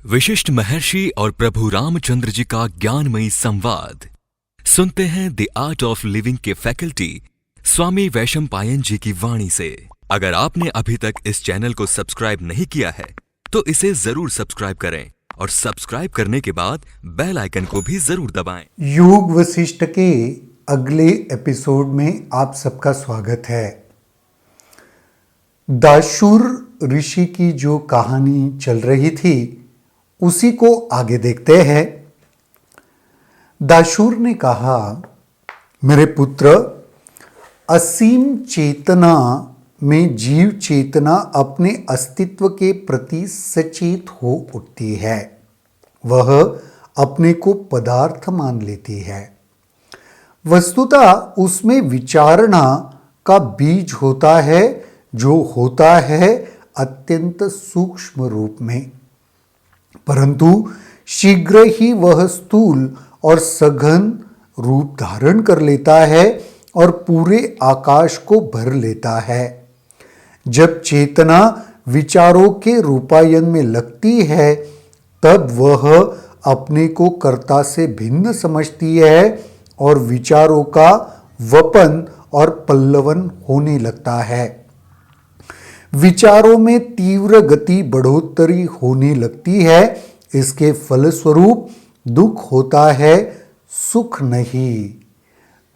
विशिष्ट महर्षि और प्रभु रामचंद्र जी का ज्ञानमयी संवाद सुनते हैं द आर्ट ऑफ लिविंग के फैकल्टी स्वामी वैशंपायन जी की वाणी से। अगर आपने अभी तक इस चैनल को सब्सक्राइब नहीं किया है तो इसे जरूर सब्सक्राइब करें और सब्सक्राइब करने के बाद बेल आइकन को भी जरूर दबाएं। योग वशिष्ठ के अगले एपिसोड में आप सबका स्वागत है। दाशूर ऋषि की जो कहानी चल रही थी उसी को आगे देखते हैं। दाशूर ने कहा, मेरे पुत्र, असीम चेतना में जीव चेतना अपने अस्तित्व के प्रति सचेत हो उठती है। वह अपने को पदार्थ मान लेती है। वस्तुतः उसमें विचारणा का बीज होता है, जो होता है अत्यंत सूक्ष्म रूप में, परंतु शीघ्र ही वह स्थूल और सघन रूप धारण कर लेता है और पूरे आकाश को भर लेता है। जब चेतना विचारों के रूपायन में लगती है तब वह अपने को कर्ता से भिन्न समझती है और विचारों का वपन और पल्लवन होने लगता है। विचारों में तीव्र गति बढ़ोतरी होने लगती है। इसके फलस्वरूप दुख होता है, सुख नहीं।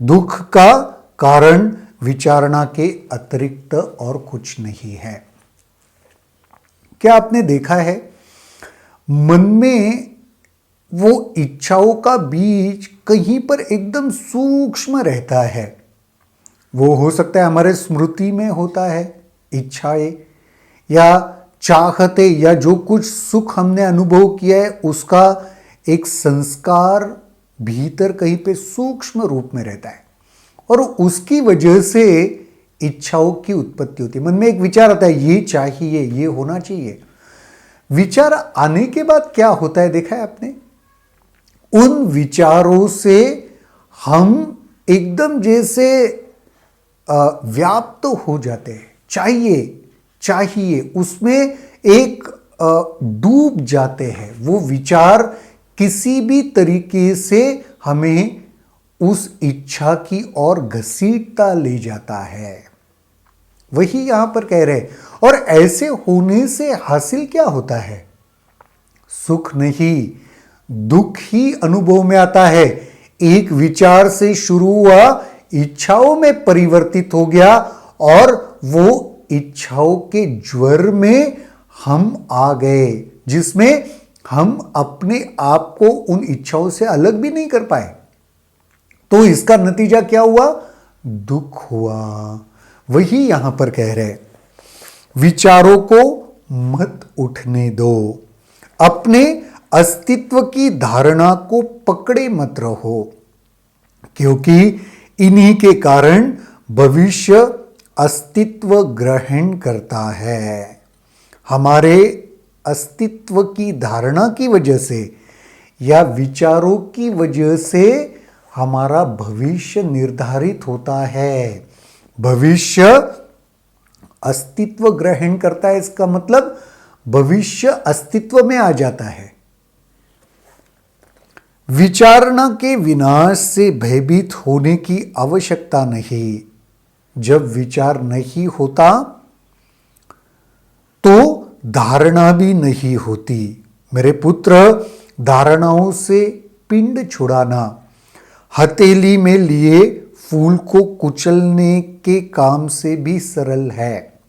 दुख का कारण विचारणा के अतिरिक्त और कुछ नहीं है। क्या आपने देखा है, मन में वो इच्छाओं का बीज कहीं पर एकदम सूक्ष्म रहता है। वो हो सकता है हमारे स्मृति में होता है, इच्छाएं या चाहते या जो कुछ सुख हमने अनुभव किया है उसका एक संस्कार भीतर कहीं पे सूक्ष्म रूप में रहता है और उसकी वजह से इच्छाओं की उत्पत्ति होती है। मन में एक विचार आता है, ये चाहिए, ये होना चाहिए। विचार आने के बाद क्या होता है देखा है आपने? उन विचारों से हम एकदम जैसे व्याप्त हो जाते हैं। चाहिए उसमें एक डूब जाते हैं। वो विचार किसी भी तरीके से हमें उस इच्छा की ओर घसीटता ले जाता है। वही यहां पर कह रहे हैं। और ऐसे होने से हासिल क्या होता है? सुख नहीं, दुख ही अनुभव में आता है। एक विचार से शुरू हुआ, इच्छाओं में परिवर्तित हो गया और वो इच्छाओं के ज्वर में हम आ गए, जिसमें हम अपने आप को उन इच्छाओं से अलग भी नहीं कर पाए। तो इसका नतीजा क्या हुआ? दुख हुआ। वही यहां पर कह रहे, विचारों को मत उठने दो, अपने अस्तित्व की धारणा को पकड़े मत रहो, क्योंकि इन्हीं के कारण भविष्य अस्तित्व ग्रहण करता है। हमारे अस्तित्व की धारणा की वजह से या विचारों की वजह से हमारा भविष्य निर्धारित होता है। भविष्य अस्तित्व ग्रहण करता है, इसका मतलब भविष्य अस्तित्व में आ जाता है। विचारणा के विनाश से भयभीत होने की आवश्यकता नहीं। जब विचार नहीं होता तो धारणा भी नहीं होती। मेरे पुत्र, धारणाओं से पिंड छुड़ाना हथेली में लिए फूल को कुचलने के काम से भी सरल है।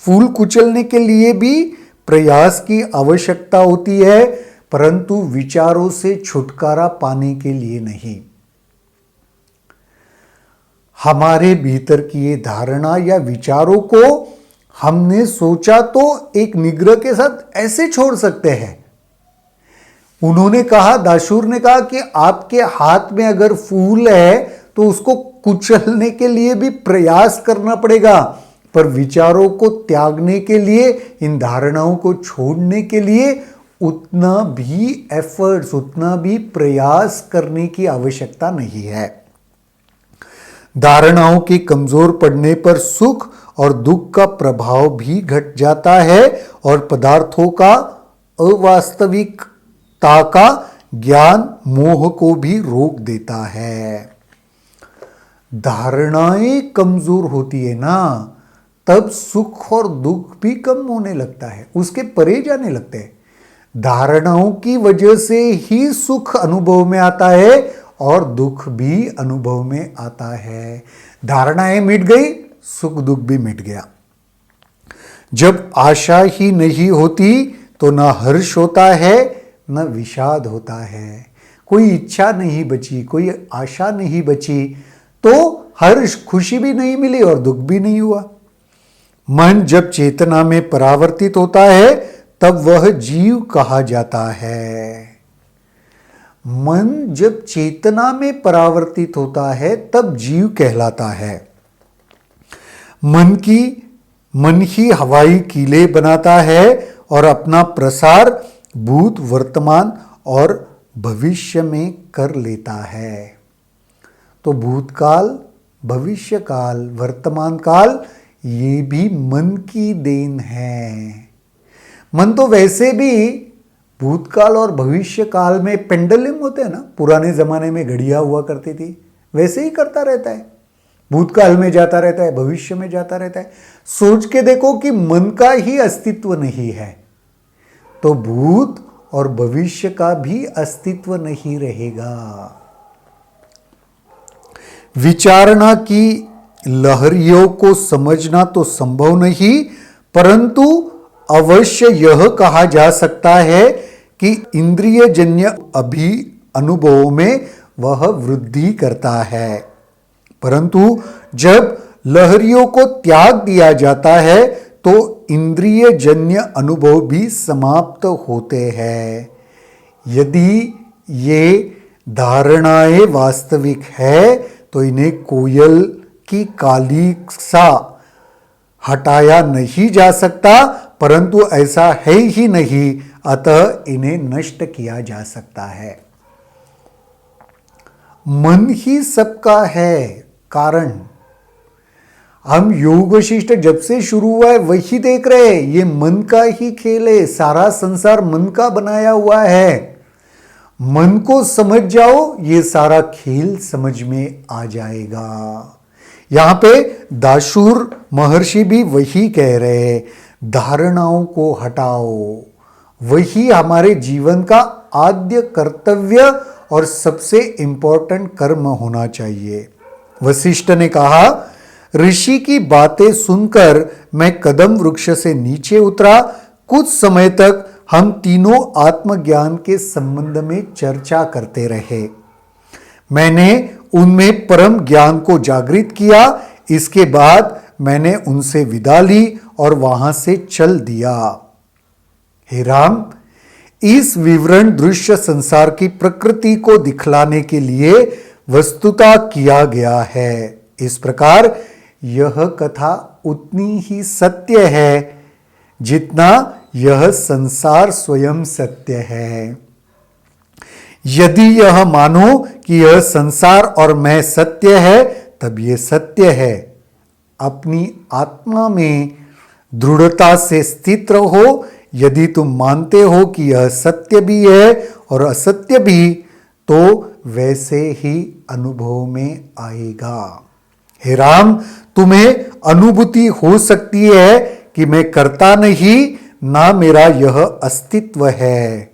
फूल कुचलने के लिए भी प्रयास की आवश्यकता होती है, परंतु विचारों से छुटकारा पाने के लिए नहीं। हमारे भीतर की ये धारणा या विचारों को हमने सोचा तो एक निग्रह के साथ ऐसे छोड़ सकते हैं। उन्होंने कहा, दाशूर ने कहा कि आपके हाथ में अगर फूल है तो उसको कुचलने के लिए भी प्रयास करना पड़ेगा, पर विचारों को त्यागने के लिए, इन धारणाओं को छोड़ने के लिए उतना भी एफर्ट्स, उतना भी प्रयास करने की आवश्यकता नहीं है। धारणाओं के कमजोर पड़ने पर सुख और दुख का प्रभाव भी घट जाता है और पदार्थों का अवास्तविकता का ज्ञान मोह को भी रोक देता है। धारणाएं कमजोर होती है ना, तब सुख और दुख भी कम होने लगता है, उसके परे जाने लगते हैं। धारणाओं की वजह से ही सुख अनुभव में आता है और दुख भी अनुभव में आता है। धारणाएं मिट गई, सुख दुख भी मिट गया। जब आशा ही नहीं होती तो ना हर्ष होता है न विषाद होता है। कोई इच्छा नहीं बची, कोई आशा नहीं बची, तो हर्ष खुशी भी नहीं मिली और दुख भी नहीं हुआ। मन जब चेतना में परावर्तित होता है तब वह जीव कहा जाता है। मन जब चेतना में परावर्तित होता है तब जीव कहलाता है। मन ही हवाई कीले बनाता है और अपना प्रसार भूत, वर्तमान और भविष्य में कर लेता है। तो भूतकाल, भविष्यकाल, वर्तमान काल ये भी मन की देन है। मन तो वैसे भी भूतकाल और भविष्य काल में पेंडुलम होते हैं ना, पुराने जमाने में घड़ियां हुआ करती थी, वैसे ही करता रहता है। भूतकाल में जाता रहता है, भविष्य में जाता रहता है। सोच के देखो कि मन का ही अस्तित्व नहीं है तो भूत और भविष्य का भी अस्तित्व नहीं रहेगा। विचारणा की लहरियों को समझना तो संभव नहीं, परंतु अवश्य यह कहा जा सकता है कि इंद्रिय जन्य अनुभवों में वह वृद्धि करता है। परंतु जब लहरियों को त्याग दिया जाता है तो इंद्रिय जन्य अनुभव भी समाप्त होते हैं। यदि ये धारणाएं वास्तविक है तो इन्हें कोयल की काली सा हटाया नहीं जा सकता, परंतु ऐसा है ही नहीं, अतः इन्हें नष्ट किया जा सकता है। मन ही सबका है कारण। हम योग वशिष्ठ जब से शुरू हुआ है वही देख रहे हैं, ये मन का ही खेल है। सारा संसार मन का बनाया हुआ है। मन को समझ जाओ, ये सारा खेल समझ में आ जाएगा। यहां पे दाशूर महर्षि भी वही कह रहे हैं, धारणाओं को हटाओ। वही हमारे जीवन का आद्य कर्तव्य और सबसे इंपॉर्टेंट कर्म होना चाहिए। वशिष्ठ ने कहा, ऋषि की बातें सुनकर मैं कदम वृक्ष से नीचे उतरा। कुछ समय तक हम तीनों आत्मज्ञान के संबंध में चर्चा करते रहे। मैंने उनमें परम ज्ञान को जागृत किया। इसके बाद मैंने उनसे विदा ली और वहां से चल दिया। हे राम, इस विवरण दृश्य संसार की प्रकृति को दिखलाने के लिए वस्तुतः किया गया है। इस प्रकार यह कथा उतनी ही सत्य है जितना यह संसार स्वयं सत्य है। यदि यह मानो कि यह संसार और मैं सत्य है, तब यह सत्य है। अपनी आत्मा में दृढ़ता से स्थित रहो। यदि तुम मानते हो कि यह सत्य भी है और असत्य भी, तो वैसे ही अनुभव में आएगा। हे राम, तुम्हें अनुभूति हो सकती है कि मैं करता नहीं, ना मेरा यह अस्तित्व है।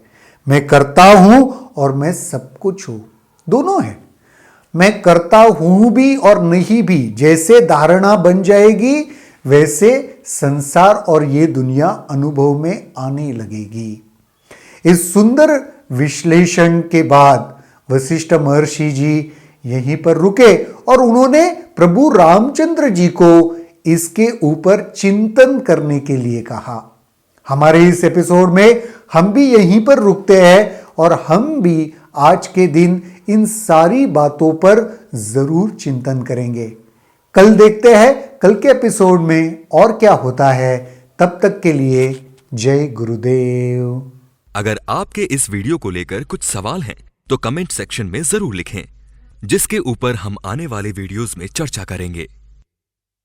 मैं करता हूं और मैं सब कुछ हूं, दोनों है। मैं करता हूं भी और नहीं भी, जैसे धारणा बन जाएगी वैसे संसार और ये दुनिया अनुभव में आने लगेगी। इस सुंदर विश्लेषण के बाद वशिष्ठ महर्षि जी यहीं पर रुके और उन्होंने प्रभु रामचंद्र जी को इसके ऊपर चिंतन करने के लिए कहा। हमारे इस एपिसोड में हम भी यहीं पर रुकते हैं और हम भी आज के दिन इन सारी बातों पर जरूर चिंतन करेंगे। कल देखते हैं कल के एपिसोड में और क्या होता है। तब तक के लिए जय गुरुदेव। अगर आपके इस वीडियो को लेकर कुछ सवाल हैं तो कमेंट सेक्शन में जरूर लिखें, जिसके ऊपर हम आने वाले वीडियोस में चर्चा करेंगे।